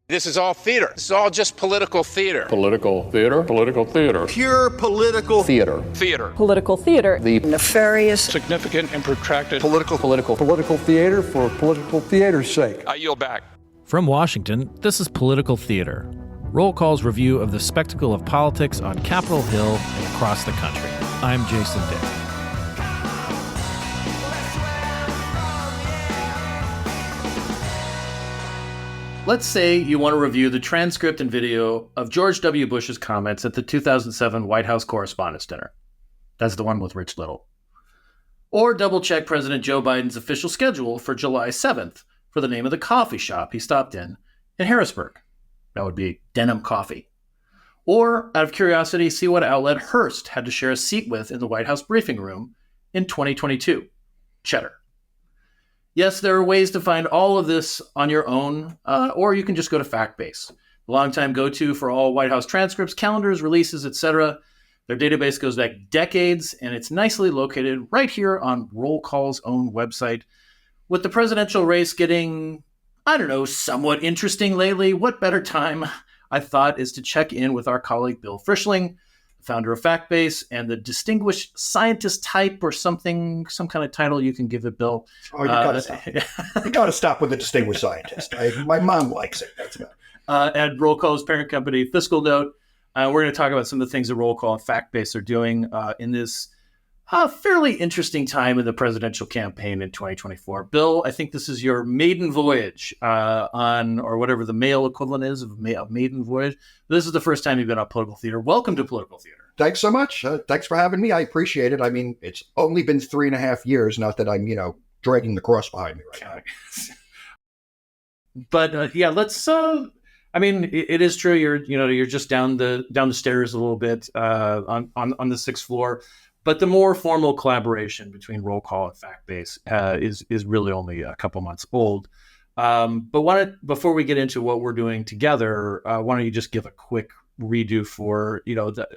This is all theater. This is all just political theater. Political theater. Political theater. Pure political theater. Theater. Political theater. The nefarious, significant and protracted political theater for political theater's sake. I yield back. From Washington, this is Political Theater, Roll Call's review of the spectacle of politics on Capitol Hill and across the country. I'm Jason Dick. Let's say you want to review the transcript and video of George W. Bush's comments at the 2007 White House Correspondents' Dinner. That's the one with Rich Little. Or double-check President Joe Biden's official schedule for July 7th for the name of the coffee shop he stopped in Harrisburg. That would be Denim Coffee. Or, out of curiosity, see what outlet Hearst had to share a seat with in the White House briefing room in 2022. Cheddar. Yes, there are ways to find all of this on your own, or you can just go to Factbase, the longtime go-to for all White House transcripts, calendars, releases, etc. Their database goes back decades, and it's nicely located right here on Roll Call's own website. With the presidential race getting, somewhat interesting lately, what better time, I thought, is to check in with our colleague Bill Frischling, founder of Factbase, and the distinguished scientist type or something, some kind of title you can give it, Bill. Oh, you gotta stop. You gotta stop with the distinguished scientist. My mom likes it. That's about it. At Roll Call's parent company, Fiscal Note. We're going to talk about some of the things that Roll Call and Factbase are doing in this fairly interesting time in the presidential campaign in 2024. Bill, I think this is your maiden voyage on, or whatever the male equivalent is of maiden voyage. This is the first time you've been on Political Theater. Welcome to Political Theater. Thanks so much. Thanks for having me. I appreciate it. I mean, it's only been 3.5 years. Not that I'm, dragging the cross behind me right now. But let's. It is true. You're just down the stairs a little bit on the 6th floor. But the more formal collaboration between Roll Call and Factbase is really only a couple months old. But before we get into what we're doing together, why don't you just give a quick redo for,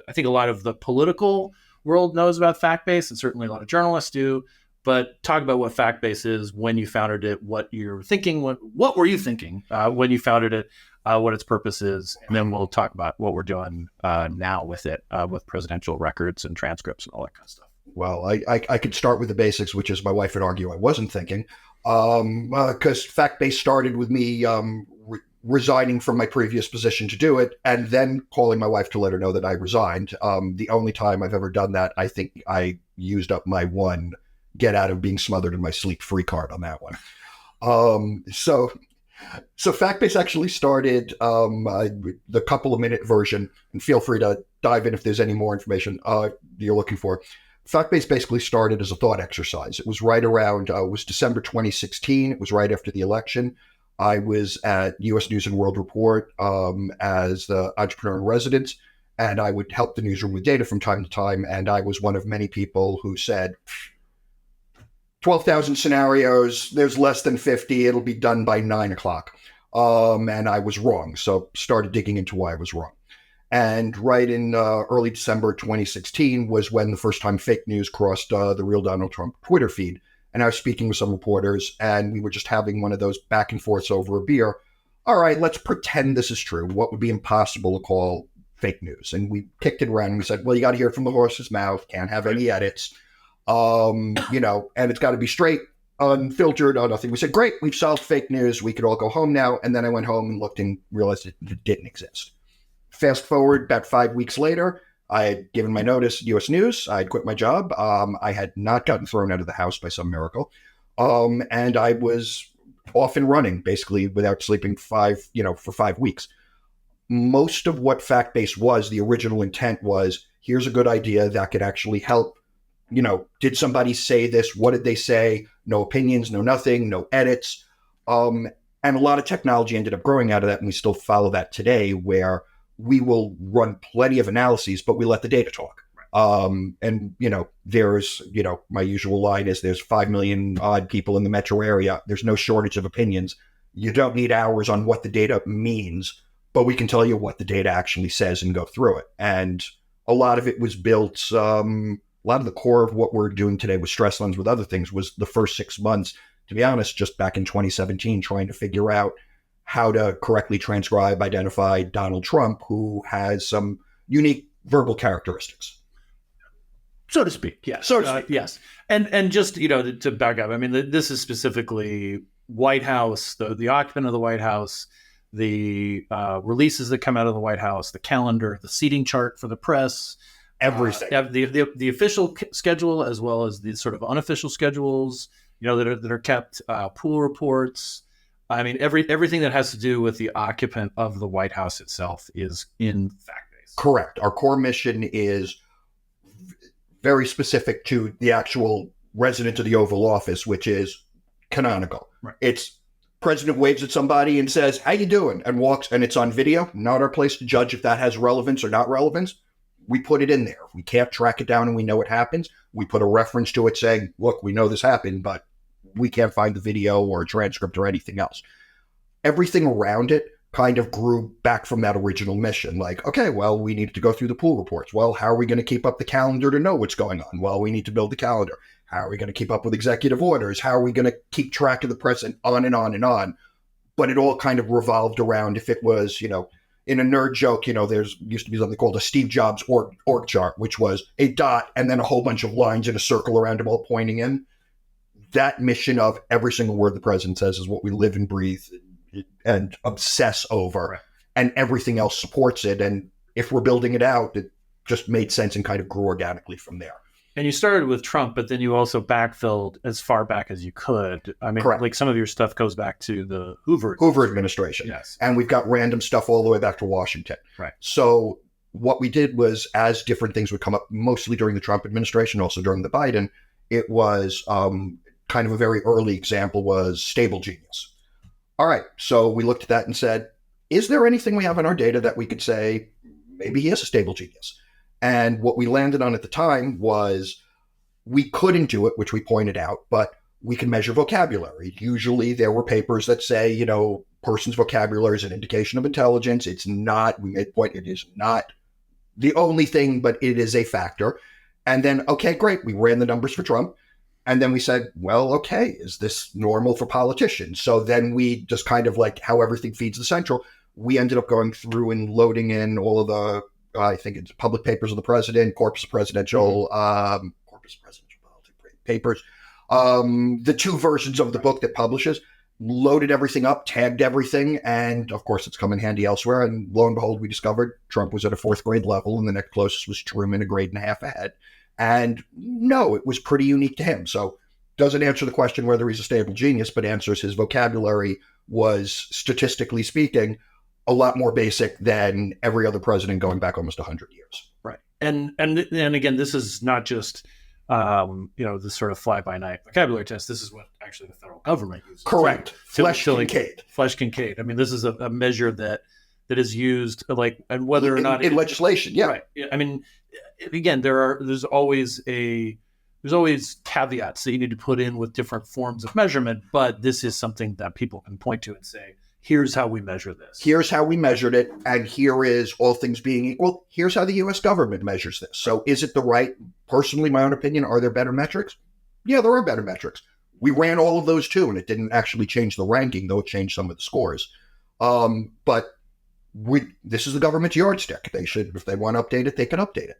I think a lot of the political world knows about Factbase, and certainly a lot of journalists do, but talk about what Factbase is, when you founded it, what you're thinking, what were you thinking when you founded it, what its purpose is, and then we'll talk about what we're doing now with it, with presidential records and transcripts and all that kind of stuff. Well, I could start with the basics, which is my wife would argue I wasn't thinking, because Factbase started with me resigning from my previous position to do it, and then calling my wife to let her know that I resigned. The only time I've ever done that, I think I used up my one get out of being smothered in my sleep free card on that one. So Factbase actually started the couple of minute version, and feel free to dive in if there's any more information you're looking for. Factbase basically started as a thought exercise. It was right around, it was December 2016. It was right after the election. I was at U.S. News and World Report as the entrepreneur in residence, and I would help the newsroom with data from time to time. And I was one of many people who said, 12,000 scenarios, there's less than 50, it'll be done by 9 o'clock. And I was wrong, so started digging into why I was wrong. And right in early December 2016 was when the first time fake news crossed the real Donald Trump Twitter feed. And I was speaking with some reporters, and we were just having one of those back and forths over a beer. All right, let's pretend this is true. What would be impossible to call fake news? And we kicked it around, and we said, well, you got to hear it from the horse's mouth, can't have any edits. And it's got to be straight, unfiltered, or nothing. We said, great, we've solved fake news. We could all go home now. And then I went home and looked and realized it didn't exist. Fast forward about 5 weeks later, I had given my notice at U.S. News. I had quit my job. I had not gotten thrown out of the house by some miracle. And I was off and running, basically, without sleeping for 5 weeks. Most of what Factbase was, the original intent was, here's a good idea that could actually help. Did somebody say this? What did they say? No opinions, no nothing, no edits. And a lot of technology ended up growing out of that, and we still follow that today, where we will run plenty of analyses, but we let the data talk. There's, my usual line is there's 5 million odd people in the metro area. There's no shortage of opinions. You don't need hours on what the data means, but we can tell you what the data actually says and go through it. And a lot of it was built, a lot of the core of what we're doing today with Stress Lens, with other things, was the first 6 months, to be honest, just back in 2017, trying to figure out how to correctly transcribe, identify Donald Trump, who has some unique verbal characteristics. So to speak, yes. So to speak. Yes. And just, to back up, I mean, this is specifically White House, the occupant of the White House, the releases that come out of the White House, the calendar, the seating chart for the press, Everything. The official schedule, as well as the sort of unofficial schedules, that are kept, pool reports. I mean, everything that has to do with the occupant of the White House itself is in Factba.se. Correct. Our core mission is very specific to the actual resident of the Oval Office, which is canonical. Right. It's president waves at somebody and says, "How you doing?" and walks, and it's on video. Not our place to judge if that has relevance or not relevance. We put it in there. If we can't track it down and we know it happens, we put a reference to it saying, "Look, we know this happened, but we can't find the video or a transcript or anything else." Everything around it kind of grew back from that original mission. Like, okay, well, we need to go through the pool reports. Well, how are we going to keep up the calendar to know what's going on? Well, we need to build the calendar. How are we going to keep up with executive orders? How are we going to keep track of the president? On and on and on. But it all kind of revolved around, if it was, in a nerd joke, there's used to be something called a Steve Jobs org chart, which was a dot and then a whole bunch of lines in a circle around them all pointing in. That mission of every single word the president says is what we live and breathe and obsess over. Right. And everything else supports it. And if we're building it out, it just made sense and kind of grew organically from there. And you started with Trump, but then you also backfilled as far back as you could. I mean, Correct. Like some of your stuff goes back to the Hoover administration. Yes. And we've got random stuff all the way back to Washington. Right. So what we did was, as different things would come up, mostly during the Trump administration, also during the Biden, it was kind of a very early example was stable genius. All right. So we looked at that and said, is there anything we have in our data that we could say, maybe he is a stable genius? And what we landed on at the time was we couldn't do it, which we pointed out, but we can measure vocabulary. Usually there were papers that say, person's vocabulary is an indication of intelligence. It's not, we made the point, it is not the only thing, but it is a factor. And then, okay, great. We ran the numbers for Trump. And then we said, well, okay, is this normal for politicians? So then we just kind of like how everything feeds the central. We ended up going through and loading in all of the, I think it's public papers of the president, corpus presidential papers, the two versions of the book that publishes, loaded everything up, tagged everything. And of course, it's come in handy elsewhere. And lo and behold, we discovered Trump was at a 4th grade level and the next closest was Truman, a grade and a half ahead. And no, it was pretty unique to him. So doesn't answer the question whether he's a stable genius, but answers his vocabulary was, statistically speaking, a lot more basic than every other president going back almost 100 years. Right. And again, this is not just, this sort of fly-by-night vocabulary test. This is what actually the federal government uses. Correct. Flesh Kincaid. I mean, this is a measure that is used, and whether or not in legislation. Yeah. Right. I mean, again, there's always caveats that you need to put in with different forms of measurement, but this is something that people can point to and say, here's how we measure this. Here's how we measured it. And here is, all things being equal, here's how the U.S. government measures this. So is it the right, personally, my own opinion, are there better metrics? Yeah, there are better metrics. We ran all of those too, and it didn't actually change the ranking, though it changed some of the scores. But this is the government's yardstick. They should, if they want to update it, they can update it.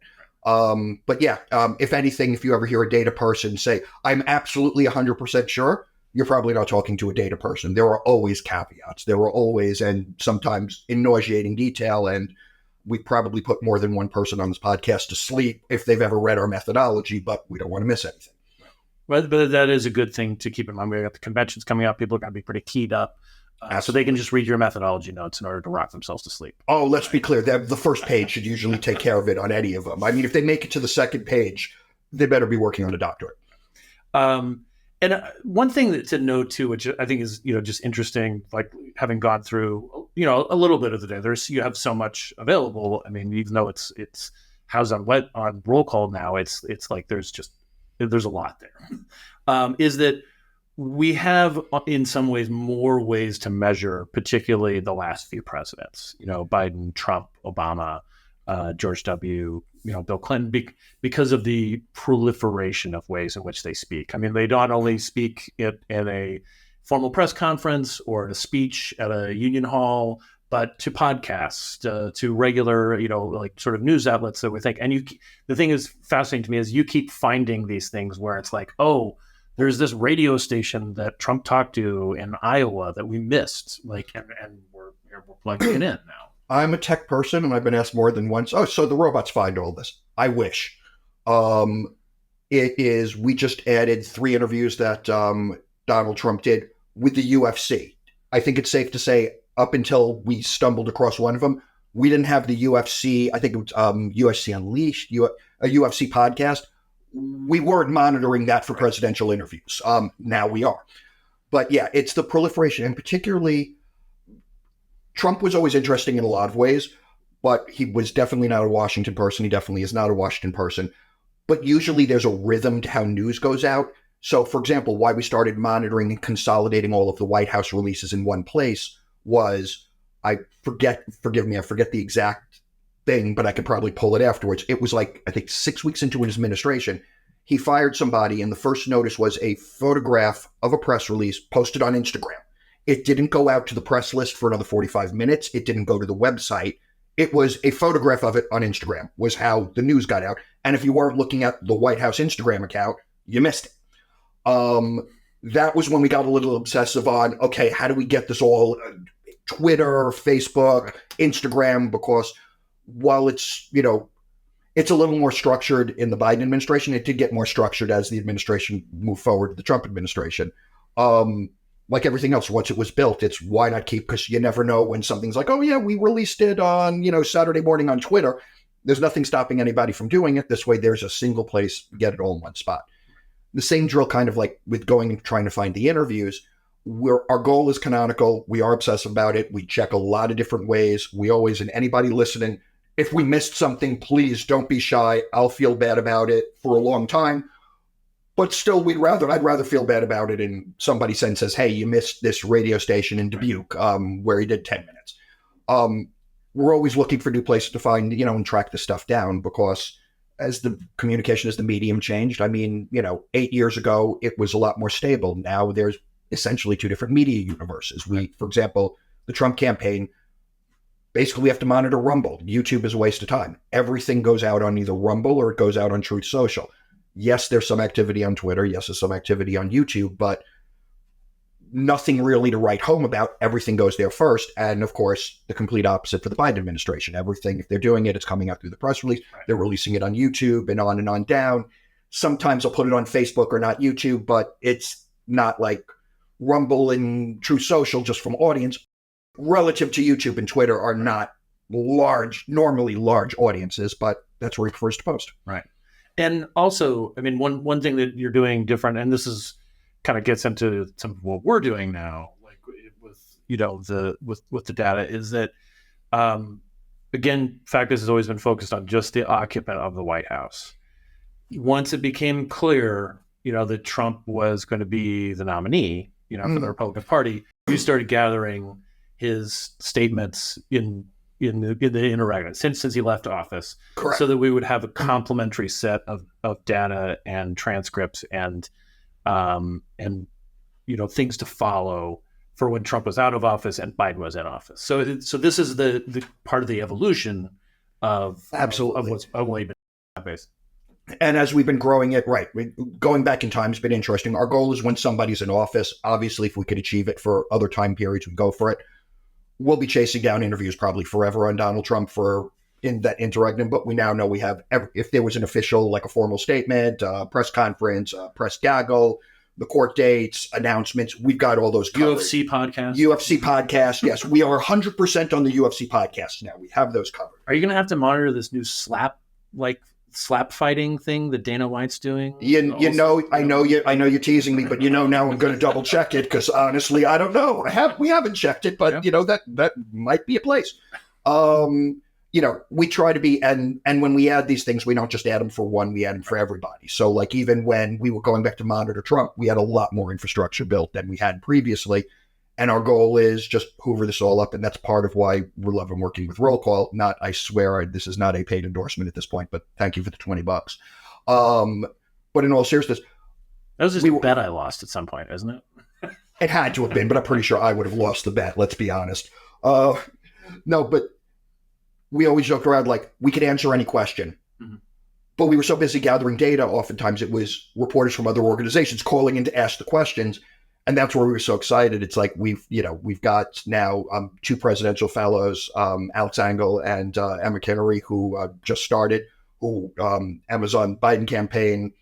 But yeah, if anything, if you ever hear a data person say, I'm absolutely 100% sure, you're probably not talking to a data person. There are always caveats. There are always, and sometimes in nauseating detail, and we probably put more than one person on this podcast to sleep if they've ever read our methodology, but we don't want to miss anything. But that is a good thing to keep in mind. We've got the conventions coming up. People are going to be pretty keyed up. So they can just read your methodology notes in order to rock themselves to sleep. Oh, let's be clear. The first page should usually take care of it on any of them. I mean, if they make it to the second page, they better be working on a doctorate. And one thing to note too, which I think is just interesting, like having gone through a little bit of the day. You have so much available. I mean, even though it's housed on roll call now, it's like there's a lot there. Is that we have in some ways more ways to measure, particularly the last few presidents. Biden, Trump, Obama, George W. Bill Clinton, because of the proliferation of ways in which they speak. I mean, they not only speak it in formal press conference or a speech at a union hall, but to podcasts, to regular, like sort of news outlets that we think. And the thing is fascinating to me is you keep finding these things where it's like, oh, there's this radio station that Trump talked to in Iowa that we missed, and we're plugging it in now. I'm a tech person, and I've been asked more than once, oh, so the robots find all this. I wish. We just added 3 interviews that Donald Trump did with the UFC. I think it's safe to say up until we stumbled across one of them, we didn't have the UFC. I think it was UFC Unleashed, a UFC podcast. We weren't monitoring that for presidential interviews. Now we are. But yeah, it's the proliferation, and particularly Trump was always interesting in a lot of ways, but he was definitely not a Washington person. He definitely is not a Washington person. But usually there's a rhythm to how news goes out. So, for example, why we started monitoring and consolidating all of the White House releases in one place was, forgive me, I forget the exact thing, but I could probably pull it afterwards. It was like, I think 6 weeks into his administration, he fired somebody, and the first notice was a photograph of a press release posted on Instagram. It didn't go out to the press list for another 45 minutes. It didn't go to the website. It was a photograph of it on Instagram, was how the news got out. And if you weren't looking at the White House Instagram account, you missed it. That was when we got a little obsessive on, okay, how do we get this all Twitter, Facebook, Instagram, because while it's, it's a little more structured in the Biden administration, it did get more structured as the administration moved forward to the Trump administration. Like everything else, once it was built, it's why not keep, because you never know when something's like, oh yeah, we released it on, Saturday morning on Twitter. There's nothing stopping anybody from doing it. This way, there's a single place, get it all in one spot. The same drill kind of like with going and trying to find the interviews, our goal is canonical. We are obsessive about it. We check a lot of different ways. We always, and anybody listening, if we missed something, please don't be shy. I'll feel bad about it for a long time. But still, I'd rather feel bad about it and somebody says, hey, you missed this radio station in Dubuque where he did 10 minutes. We're always looking for new places to find, and track this stuff down, because as the communication, as the medium changed, 8 years ago, it was a lot more stable. Now there's essentially 2 different media universes. For example, the Trump campaign, basically we have to monitor Rumble. YouTube is a waste of time. Everything goes out on either Rumble or it goes out on Truth Social. Yes, there's some activity on Twitter. Yes, there's some activity on YouTube, but nothing really to write home about. Everything goes there first. And of course, the complete opposite for the Biden administration. Everything, if they're doing it, it's coming out through the press release. They're releasing it on YouTube and on down. Sometimes I'll put it on Facebook or not YouTube, but it's not like Rumble and Truth Social just from audience. Relative to YouTube and Twitter are not normally large audiences, but that's where he prefers to post. Right. And also, one thing that you're doing different, and this is kind of gets into some of what we're doing now, like with the data, is that again, Factba has always been focused on just the occupant of the White House. Once it became clear, that Trump was going to be the nominee, for the Republican Party, you started gathering his statements in the interaction since he left office. Correct. So that we would have a complementary set of data and transcripts and things to follow for when Trump was out of office and Biden was in office. So this is the part of the evolution of absolutely of what we've been based. And as we've been growing it, right, going back in time has been interesting. Our goal is when somebody's in office, obviously, if we could achieve it for other time periods, we'd go for it. We'll be chasing down interviews probably forever on Donald Trump in that interregnum, but we now know we have, if there was an official, like a formal statement, press conference, press gaggle, the court dates, announcements, we've got all those covered. UFC podcast. Yes, we are 100% on the UFC podcast now. We have those covered. Are you going to have to monitor this new slap fighting thing that Dana White's doing? I know you're teasing me, but now I'm going to double check it, because honestly, I don't know. We haven't checked it, but that might be a place. We try to be, and when we add these things, we don't just add them for one, we add them for everybody. So like even when we were going back to monitor Trump, we had a lot more infrastructure built than we had previously. And our goal is just hoover this all up. And that's part of why we're loving working with Roll Call. I swear this is not a paid endorsement at this point, but thank you for the $20. But in all seriousness, that was just a bet I lost at some point, isn't it? It had to have been, but I'm pretty sure I would have lost the bet. Let's be honest. No, but we always joked around like we could answer any question. Mm-hmm. But we were so busy gathering data, oftentimes it was reporters from other organizations calling in to ask the questions. And that's where we were so excited. It's like we've got now 2 presidential fellows, Alex Engel and Emma Kinnery, who just started, Emma's on Biden campaign.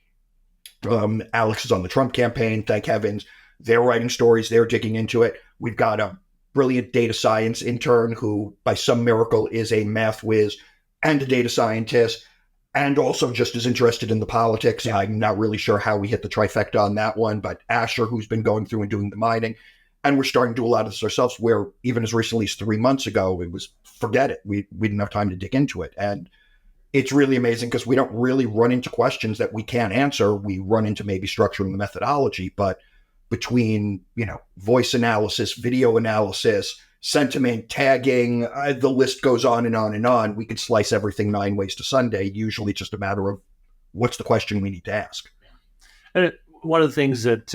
Alex is on the Trump campaign, thank heavens. They're writing stories. They're digging into it. We've got a brilliant data science intern who, by some miracle, is a math whiz and a data scientist, and also just as interested in the politics. I'm not really sure how we hit the trifecta on that one, but Asher, who's been going through and doing the mining. And we're starting to do a lot of this ourselves, where even as recently as 3 months ago, it was, forget it. We didn't have time to dig into it. And it's really amazing because we don't really run into questions that we can't answer. We run into maybe structuring the methodology, but between, voice analysis, video analysis, sentiment, tagging, the list goes on and on and on. We could slice everything 9 ways to Sunday, usually just a matter of what's the question we need to ask. And one of the things that,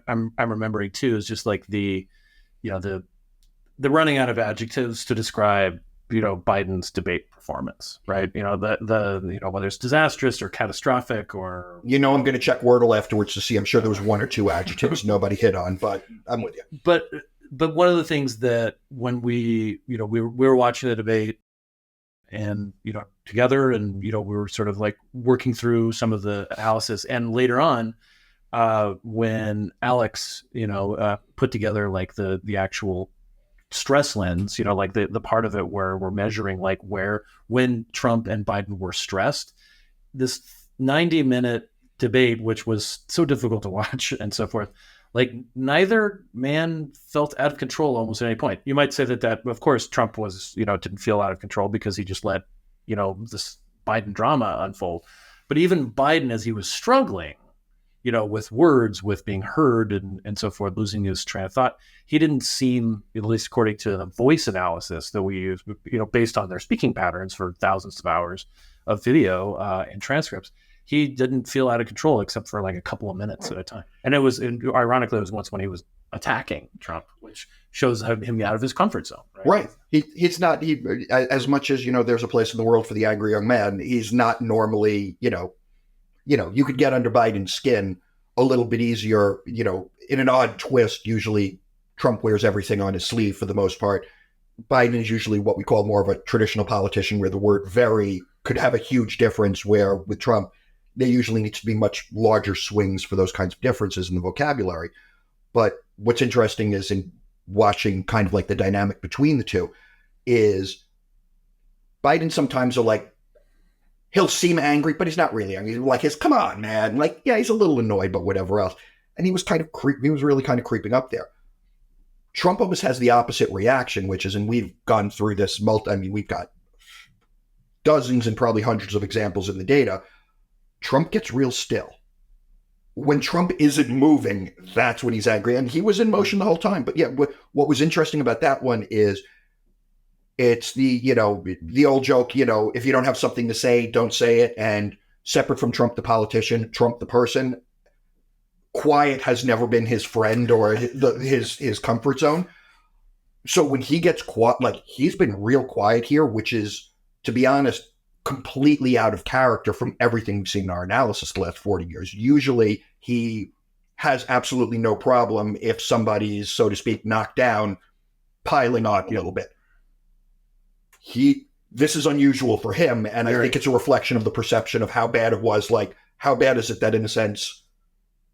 I'm remembering too, is just like the running out of adjectives to describe, Biden's debate performance, right? Whether it's disastrous or catastrophic or... I'm going to check Wordle afterwards to see. I'm sure there was 1 or 2 adjectives nobody hit on, but I'm with you. But one of the things that when we were watching the debate and, together and, we were sort of like working through some of the analysis, and later on, when Alex, put together like the actual stress lens, like the part of it where we're measuring like when Trump and Biden were stressed, this 90-minute debate, which was so difficult to watch and so forth, like neither man felt out of control almost at any point. You might say that of course Trump was, didn't feel out of control because he just let, this Biden drama unfold. But even Biden, as he was struggling, with words, with being heard and so forth, losing his train of thought, he didn't seem, at least according to the voice analysis that we use, based on their speaking patterns for thousands of hours of video and transcripts, he didn't feel out of control except for like a couple of minutes at a time. And ironically, it was once when he was attacking Trump, which shows him out of his comfort zone. Right. He's not, as much as, there's a place in the world for the angry young man, he's not normally, you could get under Biden's skin a little bit easier, in an odd twist. Usually Trump wears everything on his sleeve for the most part. Biden is usually what we call more of a traditional politician, where the word very could have a huge difference, where with Trump, there usually needs to be much larger swings for those kinds of differences in the vocabulary. But what's interesting is in watching kind of like the dynamic between the two is Biden sometimes are like, he'll seem angry, but he's not really angry. Like come on, man. Like, yeah, he's a little annoyed, but whatever else. And he was really kind of creeping up there. Trump almost has the opposite reaction, which is, and we've gone through this we've got dozens and probably hundreds of examples in the data. Trump gets real still. When Trump isn't moving, that's when he's angry. And he was in motion the whole time. But yeah, what was interesting about that one is it's the old joke, if you don't have something to say, don't say it. And separate from Trump, the politician, Trump, the person, quiet has never been his friend or his comfort zone. So when he gets quiet, like he's been real quiet here, which is, to be honest, completely out of character from everything we've seen in our analysis the last 40 years. Usually he has absolutely no problem if somebody's, so to speak, knocked down, piling on a little bit. This is unusual for him, and I think it's a reflection of the perception of how bad it was. Like, how bad is it that, in a sense,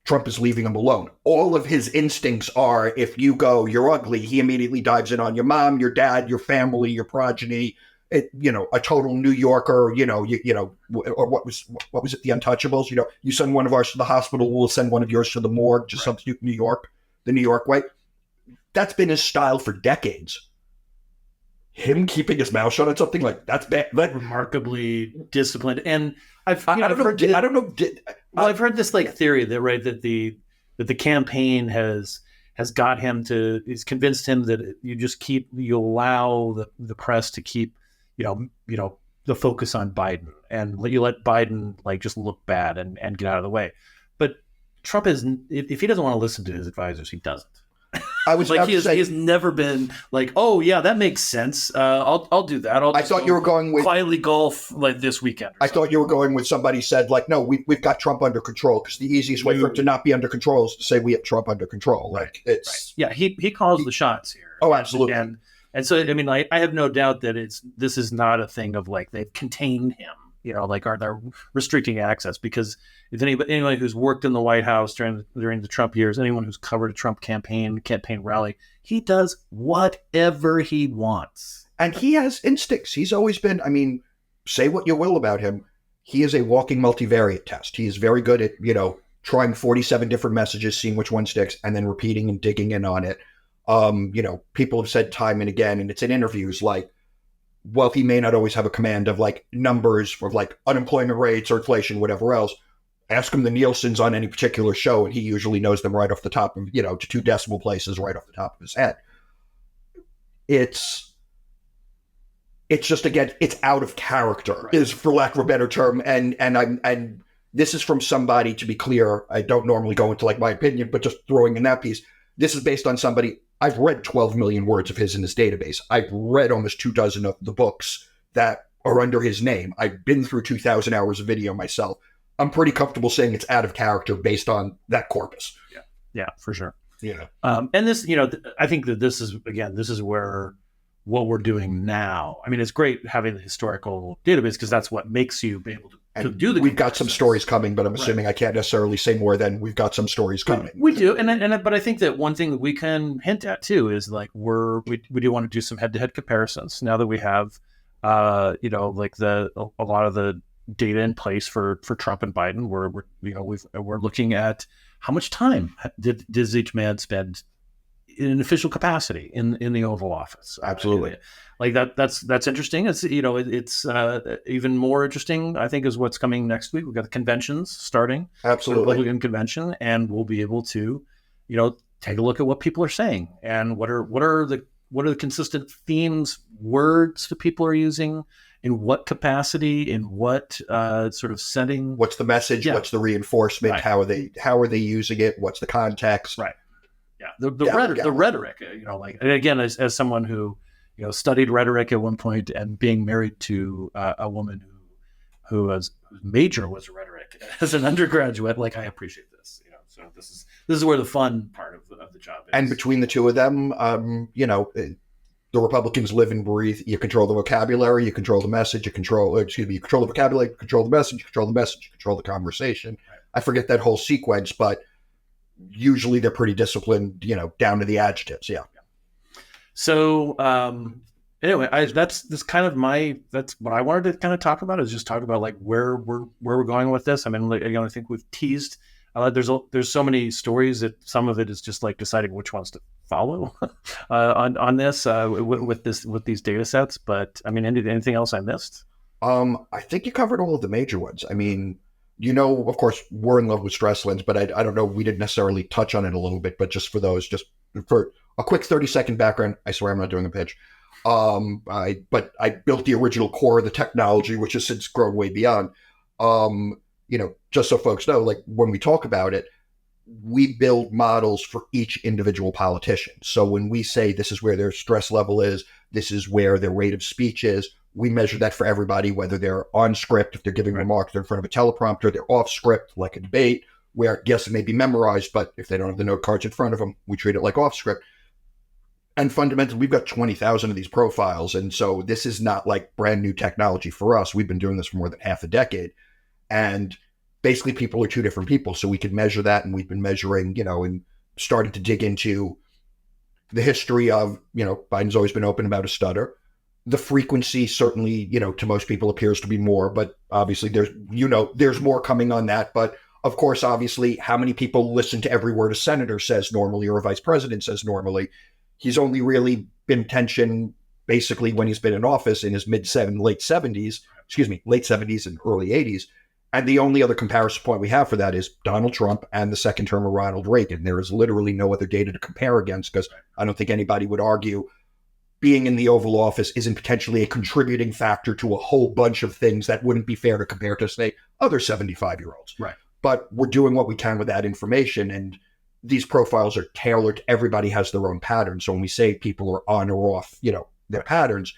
Trump is leaving him alone? All of his instincts are, if you go, you're ugly, he immediately dives in on your mom, your dad, your family, your progeny. A total New Yorker, or what was it, the Untouchables? You send one of ours to the hospital, we'll send one of yours to the morgue, just substitute New York, the New York way. That's been his style for decades. Him keeping his mouth shut on something like that's bad. Remarkably disciplined. And I've heard this like theory that the campaign has got him to, he's convinced him that you allow the press to keep, the focus on Biden, and you let Biden like just look bad and get out of the way. But Trump is, if he doesn't want to listen to his advisors, he doesn't. I was Like about he to say, has never been like, oh yeah, that makes sense. I'll do that. I thought you were going with quietly golf like this weekend. I thought you were going with somebody said like, no, we've got Trump under control, because the easiest way for him to not be under control is to say we have Trump under control. Like it's Yeah, he calls the shots here. Oh, absolutely. And so I mean, I have no doubt that this is not a thing of like they've contained him. You know, like are they restricting access? Because if anybody who's worked in the White House during the Trump years, anyone who's covered a Trump campaign rally, he does whatever he wants. And he has instincts. He's always been, I mean, say what you will about him, he is a walking multivariate test. He is very good at, trying 47 different messages, seeing which one sticks, and then repeating and digging in on it. People have said time and again, and it's in interviews, like, well, he may not always have a command of like numbers for like unemployment rates or inflation, whatever else. Ask him the Nielsen's on any particular show, and he usually knows them right off the top of, to 2 decimal places right off the top of his head. It's just, again, it's out of character, is for lack of a better term. And this is from somebody, to be clear, I don't normally go into like my opinion, but just throwing in that piece, this is based on somebody. I've read 12 million words of his in his database. I've read almost 24 of the books that are under his name. I've been through 2,000 hours of video myself. I'm pretty comfortable saying it's out of character based on that corpus. Yeah, for sure. Yeah. And this, I think that this is where what we're doing now. I mean, it's great having the historical database because that's what makes you be able to do the. We've got some stories coming, but I'm assuming I can't necessarily say more than we've got some stories coming. We do, but I think that one thing that we can hint at too is like we do want to do some head-to-head comparisons now that we have, like a lot of the data in place for Trump and Biden. We're looking at how much time does each man spend in an official capacity in the Oval Office. Absolutely. Like that's interesting. It's it's even more interesting, I think, is what's coming next week. We've got the conventions starting. Absolutely. The Republican convention, and we'll be able to, take a look at what people are saying and what are the consistent themes, words that people are using, in what capacity, in what sort of setting. What's the message? Yeah. What's the reinforcement? Right. How are they using it? What's the context? Right. Yeah. The rhetoric, and again, as someone who, studied rhetoric at one point and being married to a woman whose major was rhetoric as an undergraduate, like I appreciate this, so this is where the fun part of the job is. And between the two of them, the Republicans live and breathe. You control the vocabulary, you control the message, you control the vocabulary, you control the message, you control the conversation. Right. I forget that whole sequence, but usually they're pretty disciplined, down to the adjectives. Yeah. So anyway, that's what I wanted to kind of talk about, is just talk about like where we're going with this. I mean, I think we've teased. There's so many stories that some of it is just like deciding which ones to follow on this with these data sets. But I mean, anything else I missed? I think you covered all of the major ones. I mean, of course, we're in love with stress lens, but I don't know. We didn't necessarily touch on it a little bit, but just for a quick 30-second background, I swear I'm not doing a pitch. I built the original core of the technology, which has since grown way beyond. Just so folks know, like when we talk about it, we build models for each individual politician. So when we say this is where their stress level is, this is where their rate of speech is, we measure that for everybody, whether they're on script, if they're giving remarks, they're in front of a teleprompter, they're off script, like a debate, where yes, it may be memorized, but if they don't have the note cards in front of them, we treat it like off script. And fundamentally, we've got 20,000 of these profiles. And so this is not like brand new technology for us. We've been doing this for more than half a decade. And basically people are two different people. So we can measure that. And we've been measuring, and starting to dig into the history of, Biden's always been open about a stutter. The frequency certainly, to most people appears to be more, but obviously there's more coming on that. But of course, obviously, how many people listen to every word a senator says normally or a vice president says normally? He's only really been tension basically when he's been in office in his late 70s and early 80s. And the only other comparison point we have for that is Donald Trump and the second term of Ronald Reagan. There is literally no other data to compare against, because I don't think anybody would argue being in the Oval Office isn't potentially a contributing factor to a whole bunch of things that wouldn't be fair to compare to, say, other 75-year-olds. Right. but we're doing what we can with that information. And these profiles are tailored. Everybody has their own pattern. So when we say people are on or off, their patterns,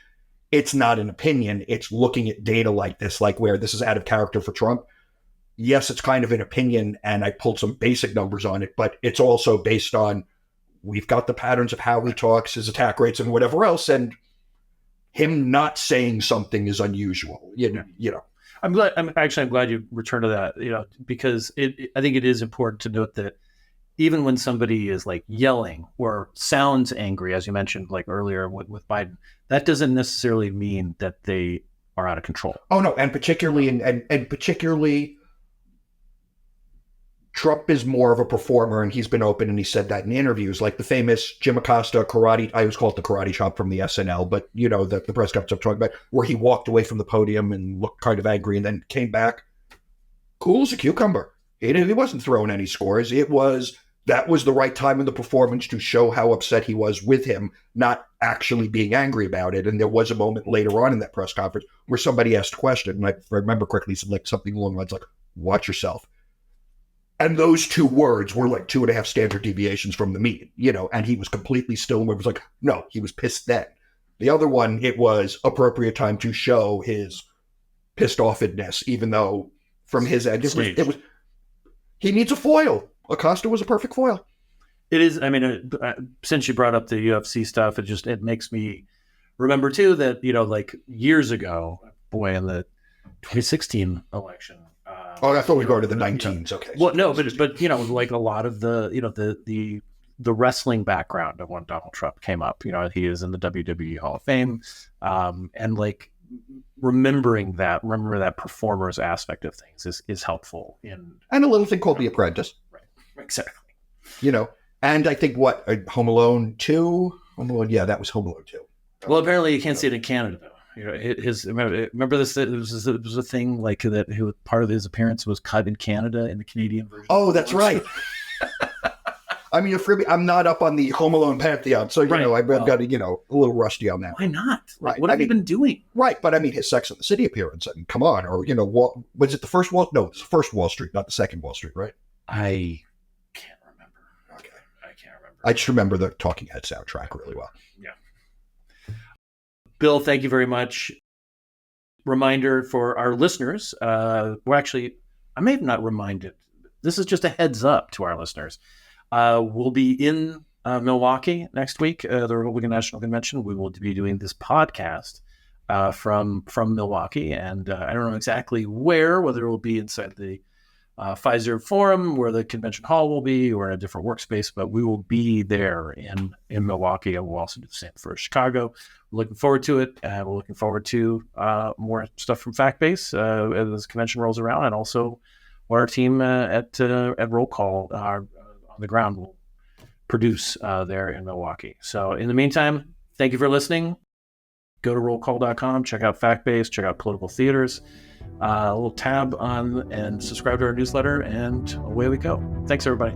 it's not an opinion. It's looking at data like this, like where this is out of character for Trump. Yes, it's kind of an opinion, and I pulled some basic numbers on it, but it's also based on, we've got the patterns of how he talks, his attack rates, and whatever else, and him not saying something is unusual. I'm glad you returned to that, because I think it is important to note that even when somebody is like yelling or sounds angry, as you mentioned like earlier with Biden, that doesn't necessarily mean that they are out of control. Oh no, and particularly Trump is more of a performer, and he's been open, and he said that in interviews, like the famous Jim Acosta karate, I always call it the karate chop from the SNL, but the press conference I'm talking about, where he walked away from the podium and looked kind of angry and then came back cool as a cucumber. He wasn't throwing any scores. That was the right time in the performance to show how upset he was with him, not actually being angry about it. And there was a moment later on in that press conference where somebody asked a question, and if I remember correctly, said like something along the lines like, "Watch yourself." And those two words were like 2.5 standard deviations from the mean, and he was completely still, and it was like, no, he was pissed then. The other one, it was appropriate time to show his pissed offedness, even though from his end, it was he needs a foil. Acosta was a perfect foil. It is. I mean, since you brought up the UFC stuff, it makes me remember too that, like years ago, in the 2016 election, I thought we'd go to the 19s. Okay. Well, no, but like a lot of the wrestling background of when Donald Trump came up, he is in the WWE Hall of Fame, and like remember that performer's aspect of things is helpful and a little thing called The Apprentice. Right. Exactly. And I think Home Alone 2? Yeah, that was Home Alone 2. Well, apparently you can't see it in Canada though. Remember this? It was a thing like that. Part of his appearance was cut in Canada in the Canadian version. Oh, that's right. I mean, I'm not up on the Home Alone pantheon, so I've got a little rusty on that. Why not? Right. What have you been doing? Right, but I mean, his Sex and the City appearance. I mean, come on, or was it the first Wall? No, it's the first Wall Street, not the second Wall Street, right? I can't remember. Okay, I can't remember. I just remember the Talking Head soundtrack really well. Yeah. Bill, thank you very much. Reminder for our listeners. I may have not reminded. This is just a heads up to our listeners. We'll be in Milwaukee next week, the Republican National Convention. We will be doing this podcast from Milwaukee, and I don't know exactly where, whether it will be inside the Pfizer Forum, where the convention hall will be, or in a different workspace, but we will be there in Milwaukee, and we'll also do the same for Chicago. We're looking forward to it, and we're looking forward to more stuff from Factbase as this convention rolls around, and also what our team at Roll Call on the ground will produce there in Milwaukee. So in the meantime, thank you for listening. Go to rollcall.com, check out Factbase, check out Political Theaters, a little tab on, and subscribe to our newsletter, and away we go. Thanks, everybody.